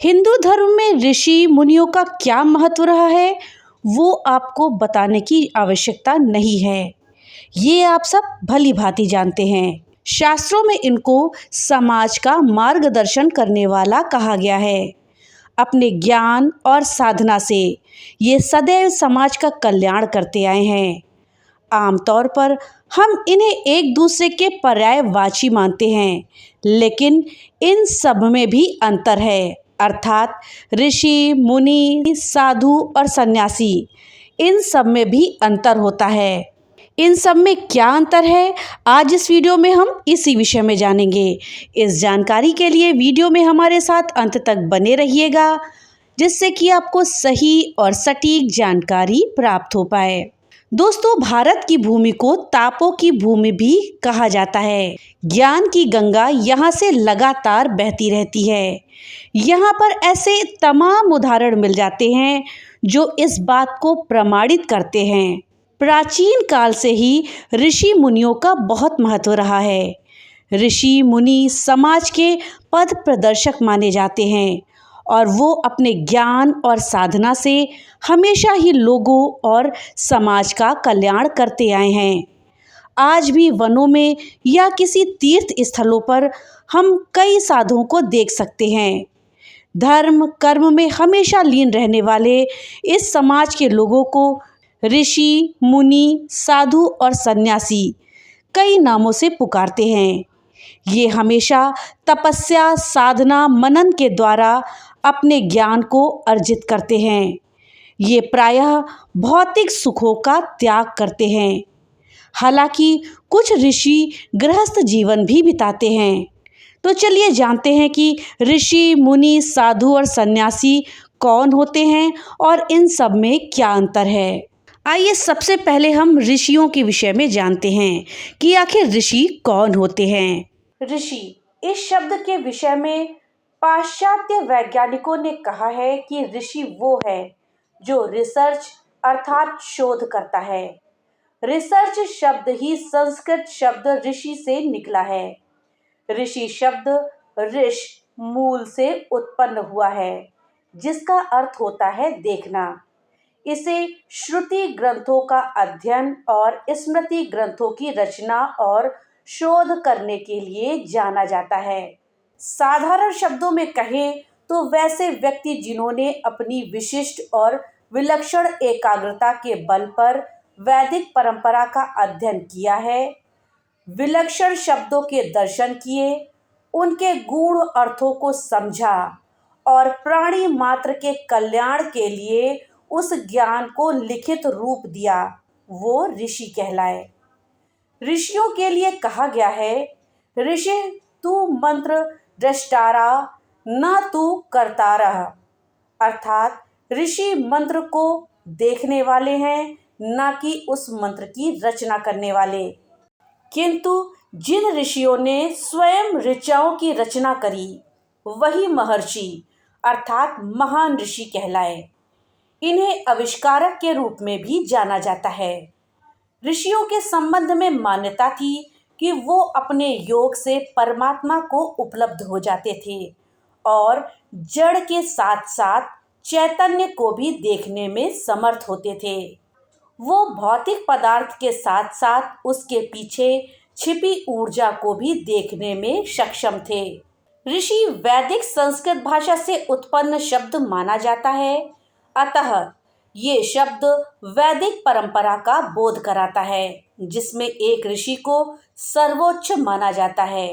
हिंदू धर्म में ऋषि मुनियों का क्या महत्व रहा है वो आपको बताने की आवश्यकता नहीं है। ये आप सब भली भांति जानते हैं। शास्त्रों में इनको समाज का मार्गदर्शन करने वाला कहा गया है। अपने ज्ञान और साधना से ये सदैव समाज का कल्याण करते आए हैं। आमतौर पर हम इन्हें एक दूसरे के पर्यायवाची मानते हैं, लेकिन इन सब में भी अंतर है। अर्थात ऋषि, मुनि, साधु और सन्यासी, इन सब में भी अंतर होता है। इन सब में क्या अंतर है, आज इस वीडियो में हम इसी विषय में जानेंगे। इस जानकारी के लिए वीडियो में हमारे साथ अंत तक बने रहिएगा, जिससे कि आपको सही और सटीक जानकारी प्राप्त हो पाए। दोस्तों, भारत की भूमि को तापों की भूमि भी कहा जाता है। ज्ञान की गंगा यहाँ से लगातार बहती रहती है। यहाँ पर ऐसे तमाम उदाहरण मिल जाते हैं जो इस बात को प्रमाणित करते हैं। प्राचीन काल से ही ऋषि मुनियों का बहुत महत्व रहा है। ऋषि मुनि समाज के पथ प्रदर्शक माने जाते हैं और वो अपने ज्ञान और साधना से हमेशा ही लोगों और समाज का कल्याण करते आए हैं। आज भी वनों में या किसी तीर्थ स्थलों पर हम कई साधुओं को देख सकते हैं। धर्म कर्म में हमेशा लीन रहने वाले इस समाज के लोगों को ऋषि, मुनि, साधु और सन्यासी कई नामों से पुकारते हैं। ये हमेशा तपस्या, साधना, मनन के द्वारा अपने ज्ञान को अर्जित करते हैं। ये प्रायः भौतिक सुखों का त्याग करते हैं। हालांकि कुछ ऋषि गृहस्थ जीवन भी बिताते हैं। तो चलिए जानते हैं कि ऋषि, मुनि, साधु और सन्यासी कौन होते हैं और इन सब में क्या अंतर है। आइए सबसे पहले हम ऋषियों के विषय में जानते हैं कि आखिर ऋषि कौन होते हैं। ऋषि इस शब्द के विषय में पाश्चात्य वैज्ञानिकों ने कहा है कि ऋषि वो है जो रिसर्च अर्थात शोध करता है। रिसर्च शब्द ही संस्कृत शब्द ऋषि से निकला है। ऋषि शब्द ऋष मूल से उत्पन्न हुआ है, जिसका अर्थ होता है देखना। इसे श्रुति ग्रंथों का अध्ययन और स्मृति ग्रंथों की रचना और शोध करने के लिए जाना जाता है। साधारण शब्दों में कहें तो वैसे व्यक्ति जिन्होंने अपनी विशिष्ट और विलक्षण एकाग्रता के बल पर वैदिक परंपरा का अध्ययन किया है, विलक्षण शब्दों के दर्शन किए, उनके गूढ़ अर्थों को समझा और प्राणी मात्र के कल्याण के लिए उस ज्ञान को लिखित रूप दिया, वो ऋषि कहलाए। ऋषियों के लिए कहा गया है, ऋषि तू मंत्र दृष्टारा न तू कर्तारः। अर्थात ऋषि मंत्र को देखने वाले हैं, न कि उस मंत्र की रचना करने वाले। किंतु जिन ऋषियों ने स्वयं ऋचाओं की रचना करी, वही महर्षि अर्थात महान ऋषि कहलाए। इन्हें आविष्कारक के रूप में भी जाना जाता है। ऋषियों के संबंध में मान्यता थी कि वो अपने योग से परमात्मा को उपलब्ध हो जाते थे और जड़ के साथ साथ चैतन्य को भी देखने में समर्थ होते थे। वो भौतिक पदार्थ के साथ साथ उसके पीछे छिपी ऊर्जा को भी देखने में सक्षम थे। ऋषि वैदिक संस्कृत भाषा से उत्पन्न शब्द माना जाता है, अतः ये शब्द वैदिक परंपरा का बोध कराता है, जिसमें एक ऋषि को सर्वोच्च माना जाता है।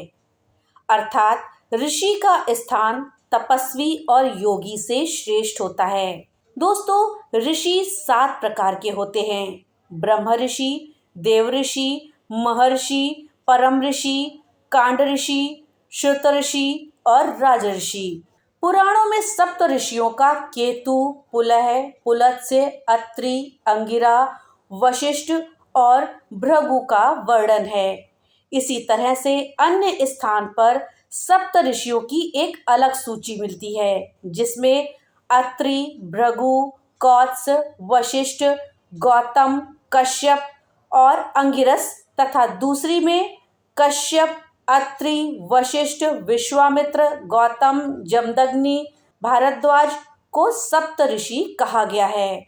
अर्थात ऋषि का स्थान तपस्वी और योगी से श्रेष्ठ होता है। दोस्तों, ऋषि 7 प्रकार के होते हैं: ब्रह्म ऋषि, देव ऋषि, महर्षि, परम ऋषि, कांड ऋषि, श्रुत ऋषि और राज ऋषि। पुराणों में सप्त ऋषियों का केतु, पुलह, पुलत्स्य, अत्रि, अंगिरा, वशिष्ठ और भृगु का वर्णन है। इसी तरह से अन्य स्थान पर सप्त ऋषियों की एक अलग सूची मिलती है, जिसमें अत्रि, भृगु, कौत्स, वशिष्ठ, गौतम, कश्यप और अंगिरस तथा दूसरी में कश्यप, अत्रि, वशिष्ठ, विश्वामित्र, गौतम, जमदग्नि, भारद्वाज को सप्त ऋषि कहा गया है।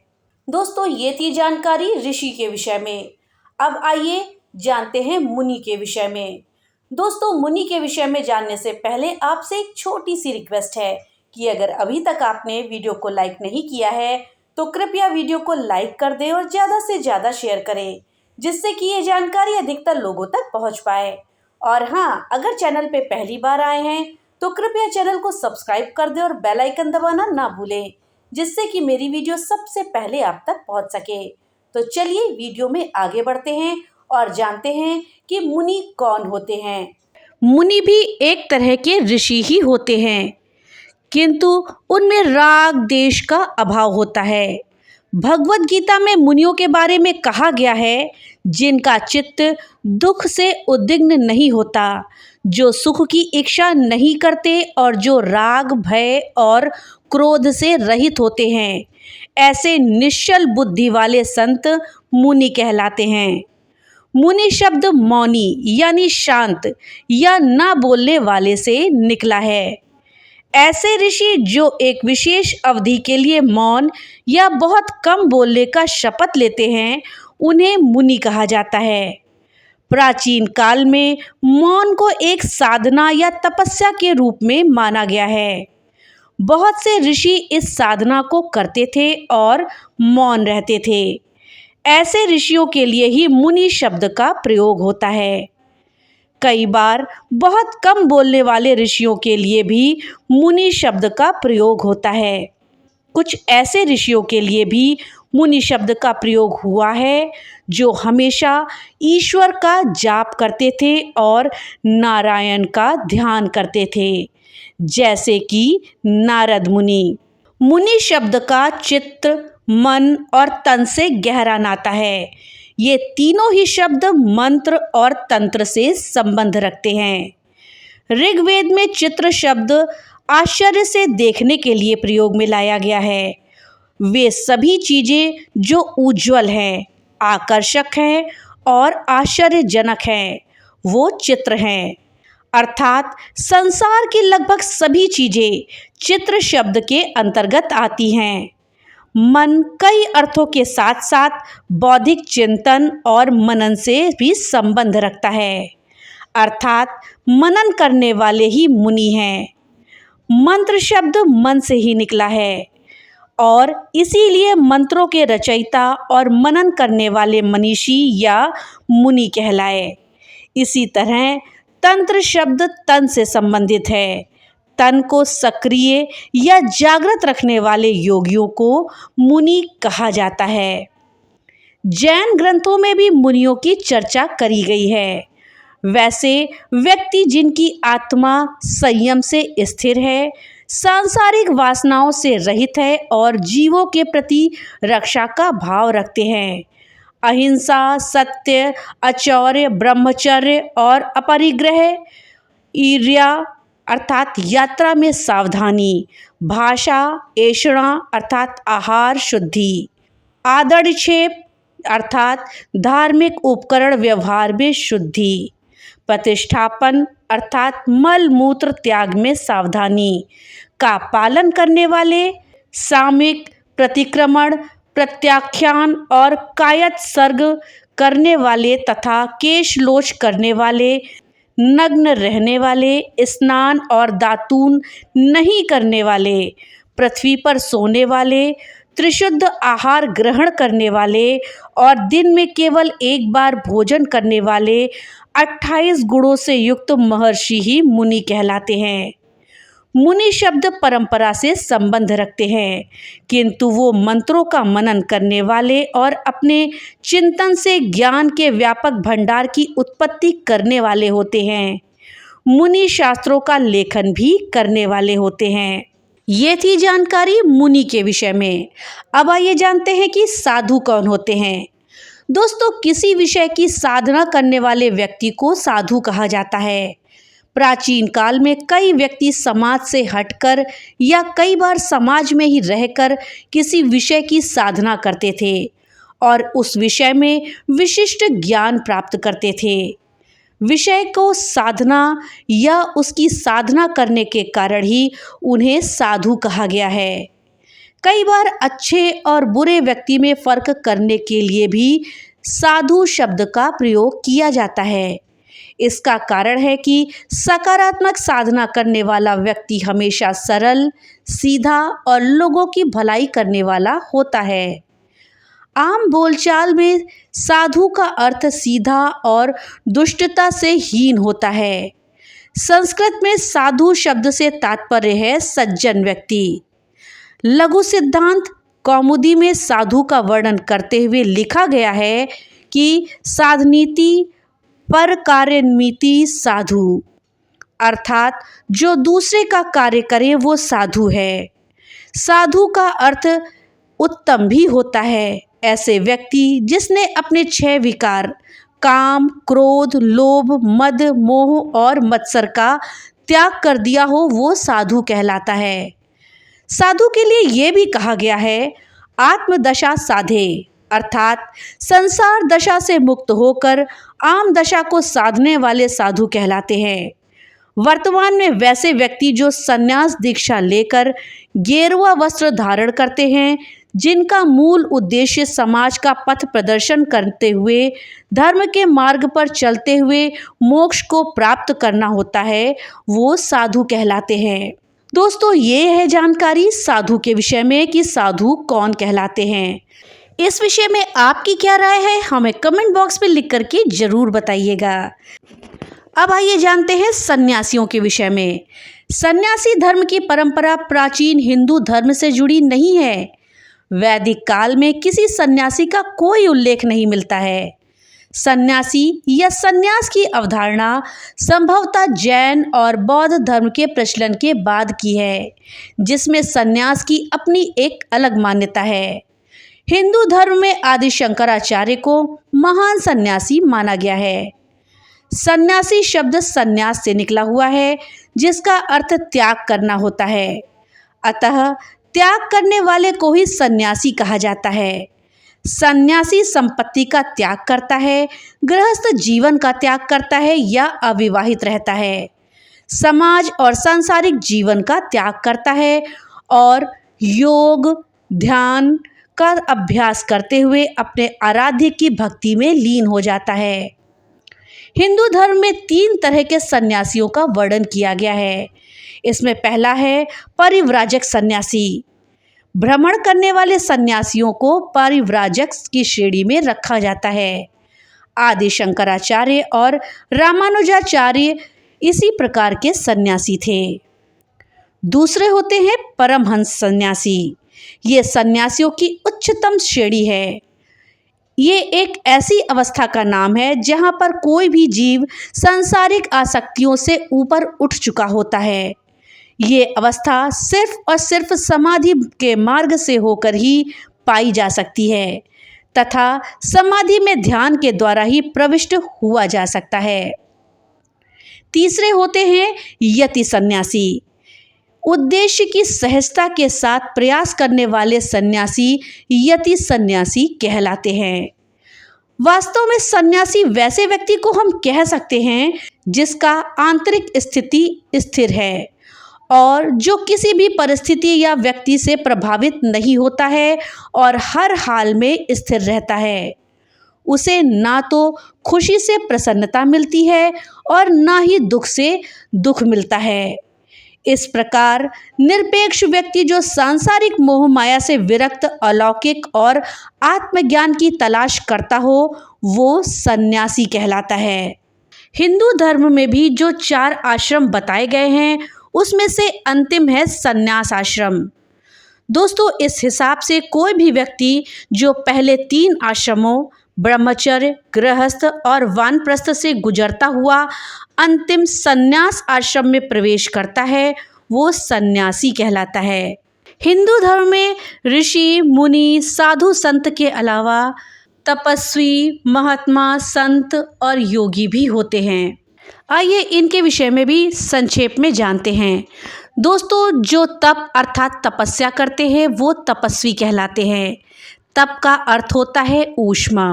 दोस्तों, ये थी जानकारी ऋषि के विषय में। अब आइए जानते हैं मुनि के विषय में। दोस्तों, मुनि के विषय में जानने से पहले आपसे एक छोटी सी रिक्वेस्ट है कि अगर अभी तक आपने वीडियो को लाइक नहीं किया है तो कृपया वीडियो को लाइक कर दें और ज़्यादा से ज़्यादा शेयर करें, जिससे कि ये जानकारी अधिकतर लोगों तक पहुंच पाए। और हाँ, अगर चैनल पे पहली बार आए हैं तो कृपया चैनल को सब्सक्राइब कर दें और बेल आइकन दबाना ना भूलें, जिससे कि मेरी वीडियो सबसे पहले आप तक पहुंच सके। तो चलिए वीडियो में आगे बढ़ते हैं और जानते हैं कि मुनि कौन होते हैं। मुनि भी एक तरह के ऋषि ही होते हैं, किंतु उनमें राग देश का अभाव होता है। भगवत गीता में मुनियों के बारे में कहा गया है, जिनका चित्त दुख से उद्विग्न नहीं होता, जो सुख की इच्छा नहीं करते और जो राग भय और क्रोध से रहित होते हैं। ऐसे निश्चल बुद्धि वाले संत मुनि कहलाते हैं। मुनि शब्द मौनी यानी शांत या ना बोलने वाले से निकला है। ऐसे ऋषि जो एक विशेष अवधि के लिए मौन या बहुत कम बोलने का शपथ लेते हैं, उन्हें मुनि कहा जाता है। प्राचीन काल में मौन को एक साधना या तपस्या के रूप में माना गया है। बहुत से ऋषि इस साधना को करते थे और मौन रहते थे। ऐसे ऋषियों के लिए ही मुनि शब्द का प्रयोग होता है। कई बार बहुत कम बोलने वाले ऋषियों के लिए भी मुनि शब्द का प्रयोग होता है। कुछ ऐसे ऋषियों के लिए भी मुनि शब्द का प्रयोग हुआ है जो हमेशा ईश्वर का जाप करते थे और नारायण का ध्यान करते थे, जैसे कि नारद मुनि। मुनि शब्द का चित्त, मन और तन से गहरा नाता है। ये तीनों ही शब्द मंत्र और तंत्र से संबंध रखते हैं। ऋग्वेद में चित्र शब्द आश्चर्य से देखने के लिए प्रयोग में लाया गया है। वे सभी चीजें जो उज्ज्वल हैं, आकर्षक हैं और आश्चर्यजनक हैं, वो चित्र हैं। अर्थात संसार की लगभग सभी चीजें चित्र शब्द के अंतर्गत आती हैं। मन कई अर्थों के साथ साथ बौद्धिक चिंतन और मनन से भी संबंध रखता है, अर्थात मनन करने वाले ही मुनि हैं। मंत्र शब्द मन से ही निकला है और इसीलिए मंत्रों के रचयिता और मनन करने वाले मनीषी या मुनि कहलाए। इसी तरह तंत्र शब्द तन से संबंधित है। तन को सक्रिय या जागृत रखने वाले योगियों को मुनि कहा जाता है। जैन ग्रंथों में भी मुनियों की चर्चा करी गई है। वैसे व्यक्ति जिनकी आत्मा संयम से स्थिर है, सांसारिक वासनाओं से रहित है और जीवों के प्रति रक्षा का भाव रखते हैं, अहिंसा, सत्य, अचौर्य, ब्रह्मचर्य और अपरिग्रह, ईर्ष्या अर्थात यात्रा में सावधानी, भाषा, ऐषणा अर्थात आहार शुद्धि, आदरक्षेप अर्थात धार्मिक उपकरण व्यवहार में शुद्धि, प्रतिष्ठापन अर्थात मल मूत्र त्याग में सावधानी का पालन करने वाले, सामयिक, प्रतिक्रमण, प्रत्याख्यान और कायत सर्ग करने वाले तथा केशलोच करने वाले, नग्न रहने वाले, स्नान और दातून नहीं करने वाले, पृथ्वी पर सोने वाले, त्रिशुद्ध आहार ग्रहण करने वाले और दिन में केवल एक बार भोजन करने वाले 28 गुणों से युक्त महर्षि ही मुनि कहलाते हैं। मुनि शब्द परंपरा से संबंध रखते हैं, किंतु वो मंत्रों का मनन करने वाले और अपने चिंतन से ज्ञान के व्यापक भंडार की उत्पत्ति करने वाले होते हैं। मुनि शास्त्रों का लेखन भी करने वाले होते हैं। ये थी जानकारी मुनि के विषय में। अब आइए जानते हैं कि साधु कौन होते हैं। दोस्तों, किसी विषय की साधना करने वाले व्यक्ति को साधु कहा जाता है। प्राचीन काल में कई व्यक्ति समाज से हटकर या कई बार समाज में ही रहकर किसी विषय की साधना करते थे और उस विषय में विशिष्ट ज्ञान प्राप्त करते थे। विषय को साधना या उसकी साधना करने के कारण ही उन्हें साधु कहा गया है। कई बार अच्छे और बुरे व्यक्ति में फर्क करने के लिए भी साधु शब्द का प्रयोग किया जाता है। इसका कारण है कि सकारात्मक साधना करने वाला व्यक्ति हमेशा सरल, सीधा और लोगों की भलाई करने वाला होता है। आम बोलचाल में साधु का अर्थ सीधा और दुष्टता से हीन होता है। संस्कृत में साधु शब्द से तात्पर्य है सज्जन व्यक्ति। लघु सिद्धांत कौमुदी में साधु का वर्णन करते हुए लिखा गया है कि साधनीति पर कार्यन्विति साधु, अर्थात जो दूसरे का कार्य करे वो साधु है। साधु का अर्थ उत्तम भी होता है। ऐसे व्यक्ति जिसने अपने 6 विकार काम, क्रोध, लोभ, मद, मोह और मत्सर का त्याग कर दिया हो वो साधु कहलाता है। साधु के लिए ये भी कहा गया है आत्मदशा साधे, अर्थात संसार दशा से मुक्त होकर आम दशा को साधने वाले साधु कहलाते हैं। वर्तमान में वैसे व्यक्ति जो संन्यास दीक्षा लेकर गेरुआ वस्त्र धारण करते हैं, जिनका मूल उद्देश्य समाज का पथ प्रदर्शन करते हुए धर्म के मार्ग पर चलते हुए मोक्ष को प्राप्त करना होता है, वो साधु कहलाते हैं। दोस्तों, ये है जानकारी साधु के विषय में कि साधु कौन कहलाते हैं। इस विषय में आपकी क्या राय है, हमें कमेंट बॉक्स में लिख करके जरूर बताइएगा। अब आइए जानते हैं सन्यासियों के विषय में। सन्यासी धर्म की परंपरा प्राचीन हिंदू धर्म से जुड़ी नहीं है। वैदिक काल में किसी सन्यासी का कोई उल्लेख नहीं मिलता है। सन्यासी या सन्यास की अवधारणा संभवतः जैन और बौद्ध धर्म के प्रचलन के बाद की है, जिसमें सन्यास की अपनी एक अलग मान्यता है। हिंदू धर्म में आदि शंकराचार्य को महान सन्यासी माना गया है। सन्यासी शब्द सन्यास से निकला हुआ है, जिसका अर्थ त्याग करना होता है। अतः त्याग करने वाले को ही सन्यासी कहा जाता है। सन्यासी संपत्ति का त्याग करता है, गृहस्थ जीवन का त्याग करता है या अविवाहित रहता है, समाज और सांसारिक जीवन का त्याग करता है और योग ध्यान का अभ्यास करते हुए अपने आराध्य की भक्ति में लीन हो जाता है। हिंदू धर्म में 3 तरह के सन्यासियों का वर्णन किया गया है। इसमें पहला है परिव्राजक सन्यासी। भ्रमण करने वाले सन्यासियों को परिव्राजक की श्रेणी में रखा जाता है। आदि शंकराचार्य और रामानुजाचार्य इसी प्रकार के सन्यासी थे। दूसरे होते हैं परमहंस सन्यासी। ये सन्यासियों की उच्चतम श्रेणी है। ये एक ऐसी अवस्था का नाम है जहाँ पर कोई भी जीव सांसारिक आसक्तियों से ऊपर उठ चुका होता है। ये अवस्था सिर्फ और सिर्फ समाधि के मार्ग से होकर ही पाई जा सकती है तथा समाधि में ध्यान के द्वारा ही प्रविष्ट हुआ जा सकता है। तीसरे होते हैं यति सन्यासी। उद्देश्य की सहजता के साथ प्रयास करने वाले सन्यासी यति सन्यासी कहलाते हैं। वास्तव में सन्यासी वैसे व्यक्ति को हम कह सकते हैं जिसका आंतरिक स्थिति स्थिर है और जो किसी भी परिस्थिति या व्यक्ति से प्रभावित नहीं होता है और हर हाल में स्थिर रहता है। उसे ना तो खुशी से प्रसन्नता मिलती है और ना ही दुख से दुख मिलता है। इस प्रकार निरपेक्ष व्यक्ति जो सांसारिक मोह माया से विरक्त अलौकिक और आत्मज्ञान की तलाश करता हो वो सन्यासी कहलाता है। हिंदू धर्म में भी जो 4 आश्रम बताए गए हैं उसमें से अंतिम है सन्यास आश्रम। दोस्तों, इस हिसाब से कोई भी व्यक्ति जो पहले 3 आश्रमों ब्रह्मचर्य, गृहस्थ और वानप्रस्थ से गुजरता हुआ अंतिम सन्यास आश्रम में प्रवेश करता है वो सन्यासी कहलाता है। हिंदू धर्म में ऋषि मुनि साधु संत के अलावा तपस्वी महात्मा संत और योगी भी होते हैं। आइए इनके विषय में भी संक्षेप में जानते हैं। दोस्तों, जो तप अर्थात तपस्या करते हैं वो तपस्वी कहलाते हैं। तप का अर्थ होता है ऊष्मा।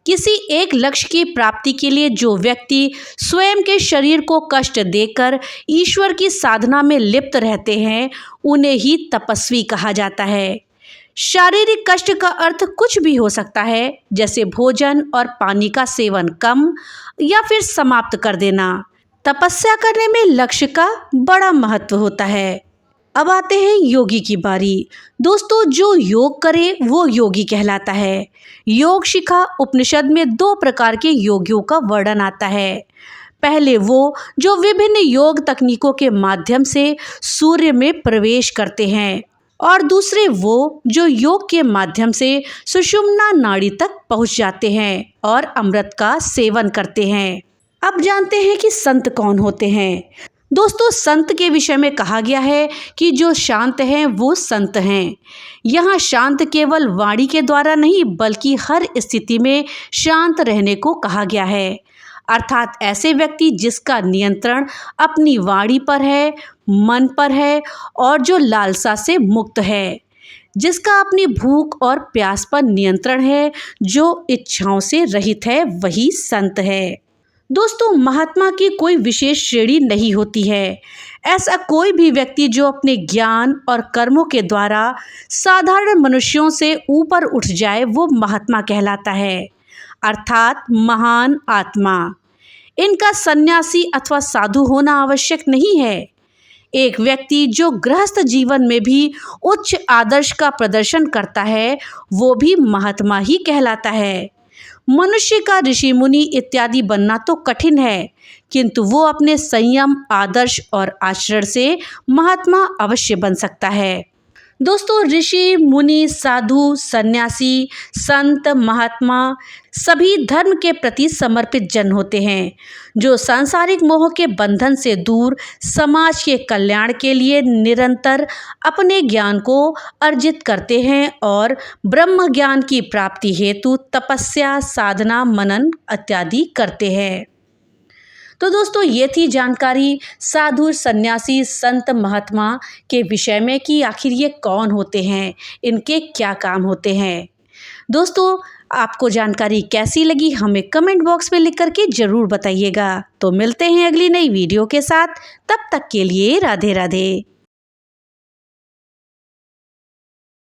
किसी एक लक्ष्य की प्राप्ति के लिए जो व्यक्ति स्वयं के शरीर को कष्ट देकर ईश्वर की साधना में लिप्त रहते हैं, उन्हें ही तपस्वी कहा जाता है। शारीरिक कष्ट का अर्थ कुछ भी हो सकता है, जैसे भोजन और पानी का सेवन कम या फिर समाप्त कर देना। तपस्या करने में लक्ष्य का बड़ा महत्व होता है। अब आते हैं योगी की बारी। दोस्तों, जो योग करे वो योगी कहलाता है। योग शिखा उपनिषद में 2 प्रकार के योगियों का वर्णन आता है। पहले वो जो विभिन्न योग तकनीकों के माध्यम से सूर्य में प्रवेश करते हैं, और दूसरे वो जो योग के माध्यम से सुषुम्ना नाड़ी तक पहुंच जाते हैं और अमृत का सेवन करते हैं। अब जानते हैं कि संत कौन होते हैं। दोस्तों, संत के विषय में कहा गया है कि जो शांत हैं वो संत हैं। यहाँ शांत केवल वाणी के द्वारा नहीं, बल्कि हर स्थिति में शांत रहने को कहा गया है। अर्थात ऐसे व्यक्ति जिसका नियंत्रण अपनी वाणी पर है, मन पर है, और जो लालसा से मुक्त है, जिसका अपनी भूख और प्यास पर नियंत्रण है, जो इच्छाओं से रहित है, वही संत है। दोस्तों, महात्मा की कोई विशेष श्रेणी नहीं होती है। ऐसा कोई भी व्यक्ति जो अपने ज्ञान और कर्मों के द्वारा साधारण मनुष्यों से ऊपर उठ जाए, वो महात्मा कहलाता है, अर्थात महान आत्मा। इनका सन्यासी अथवा साधु होना आवश्यक नहीं है। एक व्यक्ति जो गृहस्थ जीवन में भी उच्च आदर्श का प्रदर्शन करता है, वो भी महात्मा ही कहलाता है। मनुष्य का ऋषि मुनि इत्यादि बनना तो कठिन है, किंतु वो अपने संयम, आदर्श और आचरण से महात्मा अवश्य बन सकता है। दोस्तों, ऋषि मुनि, साधु, सन्यासी, संत, महात्मा सभी धर्म के प्रति समर्पित जन होते हैं, जो सांसारिक मोह के बंधन से दूर समाज के कल्याण के लिए निरंतर अपने ज्ञान को अर्जित करते हैं और ब्रह्म ज्ञान की प्राप्ति हेतु तपस्या, साधना, मनन इत्यादि करते हैं। तो दोस्तों, ये थी जानकारी साधु, सन्यासी, संत, महात्मा के विषय में कि आखिर ये कौन होते हैं, इनके क्या काम होते हैं। दोस्तों, आपको जानकारी कैसी लगी हमें कमेंट बॉक्स में लिख करके ज़रूर बताइएगा। तो मिलते हैं अगली नई वीडियो के साथ। तब तक के लिए राधे राधे।